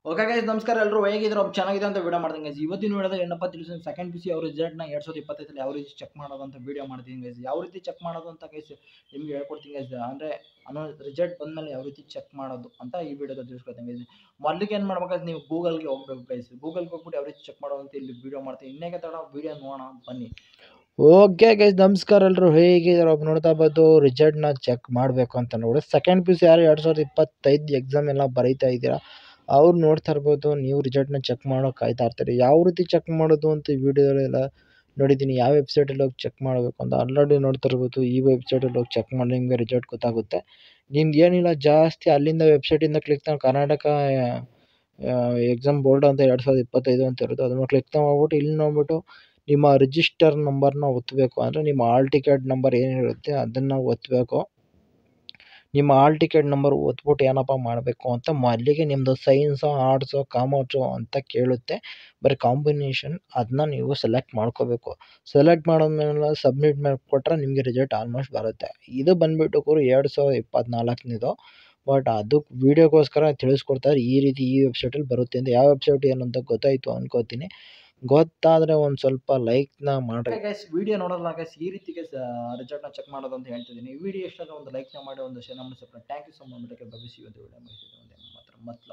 Okay guys ನಮಸ್ಕಾರ ಎಲ್ಲರೂ ಹೇಗಿದ್ರು ಚೆನ್ನಾಗಿದೆ ಅಂತ ವಿಡಿಯೋ ಮಾಡ್ತೀನಿ ಗೈಸ್ ಇವತ್ತಿನ ವಿಡಿಯೋದಾಗ ಏನಪ್ಪ ತಿಳಿಸಿ ಸೆಕೆಂಡ್ ಪಿ ಸಿ ಅವ್ರ ರಿಸಲ್ಟ್ನ 2025 ಯಾವ ರೀತಿ ಚೆಕ್ ಮಾಡೋದು ಅಂತ ವಿಡಿಯೋ ಮಾಡ್ತೀನಿ ಗೈಸ್ ಯಾವ ರೀತಿ ಚೆಕ್ ಮಾಡೋದು ಅಂತ ಗೈಸ್ ನಿಮ್ಗೆ ಹೇಳ್ಕೊಡ್ತೀನಿ ಗೈಸ್ ಅಂದರೆ ಅನ್ನೋ ರಿಸಲ್ಟ್ ಬಂದಮೇಲೆ ಯಾವ ರೀತಿ ಚೆಕ್ ಮಾಡೋದು ಅಂತ ಈ ವಿಡಿಯೋದಲ್ಲಿ ತಿಳಿಸ್ಕೊಡ್ತೀನಿ ಗೈಸ್ ಮೊದಲಿಗೆ ಏನು ಮಾಡ್ಬೇಕಾದ್ರೆ ನೀವು ಗೂಗಲ್ಗೆ ಹೋಗ್ಬೇಕು ಗೈಸ್ ಗೂಗಲ್ಗೆ ಹೋಗ್ಬಿಟ್ಟು ಯಾವ ರೀತಿ ಚೆಕ್ ಮಾಡೋದು ಅಂತ ಇಲ್ಲಿ ವಿಡಿಯೋ ಮಾಡ್ತೀನಿ ಇನ್ನೇಕೆ ತಡ ವಿಡಿಯೋ ನೋಡೋಣ ಬನ್ನಿ. ಓಕೆ ಗೈಸ್ ನಮಸ್ಕಾರ ಎಲ್ಲರೂ ಹೇಗಿದ್ದಾರೆ ನೋಡ್ತಾ ಬಂದು ರಿಸಲ್ಟ್ನ ಚೆಕ್ ಮಾಡಬೇಕು ಅಂತ ನೋಡಿ ಸೆಕೆಂಡ್ ಪಿ ಸಿ ಯಾರು 2025 ಎಕ್ಸಾಮ್ ಎಲ್ಲ ಬರೀತಾ ಇದ್ದೀರಾ ಅವ್ರು ನೋಡ್ತಾ ಇರ್ಬೋದು ನೀವು ರಿಸಲ್ಟ್ನ ಚೆಕ್ ಮಾಡೋಕೆ ಕಾಯ್ತಾ ಇರ್ತೀರಿ ಯಾವ ರೀತಿ ಚೆಕ್ ಮಾಡೋದು ಅಂತ ಈ ವಿಡಿಯೋದಲ್ಲೆಲ್ಲ ನೋಡಿದ್ದೀನಿ ಯಾವ ವೆಬ್ಸೈಟಲ್ಲಿ ಹೋಗಿ ಚೆಕ್ ಮಾಡಬೇಕು ಅಂತ ಆಲ್ರೆಡಿ ನೋಡ್ತಾ ಇರ್ಬೋದು ಈ ವೆಬ್ಸೈಟಲ್ಲಿ ಹೋಗಿ ಚೆಕ್ ಮಾಡಿ ನಿಮಗೆ ರಿಸಲ್ಟ್ ಗೊತ್ತಾಗುತ್ತೆ ನಿಮ್ಗೆ ಏನಿಲ್ಲ ಜಾಸ್ತಿ ಅಲ್ಲಿಂದ ವೆಬ್ಸೈಟಿಂದ ಕ್ಲಿಕ್ ಮಾಡಿ ಕರ್ನಾಟಕ ಎಕ್ಸಾಮ್ ಬೋರ್ಡ್ ಅಂತ 2025 ಅಂತ ಇರುತ್ತೆ ಅದನ್ನು ಕ್ಲಿಕ್ ಮಾಡ್ಬಿಟ್ಟು ಇಲ್ಲಿ ನೋಡ್ಬಿಟ್ಟು ನಿಮ್ಮ ರಿಜಿಸ್ಟರ್ ನಂಬರ್ನ ಒತ್ತಬೇಕು ಅಂದರೆ ನಿಮ್ಮ ಹಾಲ್ ಟಿಕೆಟ್ ನಂಬರ್ ಏನಿರುತ್ತೆ ಅದನ್ನು ಒತ್ತಬೇಕು. ನಿಮ್ಮ ಹಾಲ್ ಟಿಕೆಟ್ ನಂಬರ್ ಒತ್ಬಿಟ್ಟು ಏನಪ್ಪ ಮಾಡಬೇಕು ಅಂತ ಅಲ್ಲಿಗೆ ನಿಮ್ಮದು ಸೈನ್ಸು ಆರ್ಟ್ಸು ಕಾಮರ್ಸು ಅಂತ ಕೇಳುತ್ತೆ ಬರೀ ಕಾಂಬಿನೇಷನ್ ಅದನ್ನ ನೀವು ಸೆಲೆಕ್ಟ್ ಮಾಡ್ಕೋಬೇಕು. ಸೆಲೆಕ್ಟ್ ಮಾಡಾದ್ಮೇಲೆ ಸಬ್ಮಿಟ್ ಮಾಡಿಕೊಟ್ರೆ ನಿಮಗೆ ರಿಸಲ್ಟ್ ಆಲ್ಮೋಸ್ಟ್ ಬರುತ್ತೆ. ಇದು ಬಂದುಬಿಟ್ಟು 2024 ಬಟ್ ಅದಕ್ಕೆ ವೀಡಿಯೋಗೋಸ್ಕರ ತಿಳಿಸ್ಕೊಡ್ತಾರೆ ಈ ರೀತಿ ಈ ವೆಬ್ಸೈಟಲ್ಲಿ ಬರುತ್ತೆ ಅಂತ ಯಾವ ವೆಬ್ಸೈಟ್ ಏನು ಅಂತ ಗೊತ್ತಾಯಿತು ಅನ್ಕೋತೀನಿ. ಗೊತ್ತಾದರೆ ಒಂದು ಸ್ವಲ್ಪ ಲೈಕ್ನ ಮಾಡಿರಿ ಗೈಸ್ ವಿಡಿಯೋ ನೋಡೋಲ್ಲ ಗೈಸ್ ಈ ರೀತಿ ಗೈಸ್ ರಿಸಲ್ಟ್ನ ಚೆಕ್ ಮಾಡೋದು ಅಂತ ಹೇಳ್ತಿದ್ದೀನಿ ಈ ವಿಡಿಯೋ ಇಷ್ಟ ಒಂದು ಲೈಕ್ನ ಮಾಡಿ ಒಂದು ಶೇರ್ ಮಾಡಿ ಥ್ಯಾಂಕ್ ಯು ಸೊ ಮಚ್ ಭವಿಷ್ಯ ವಿಡಿಯೋ ಮುಗಿಸಿದ್ದು ಮಾತ್ರ ಮತ್ಲ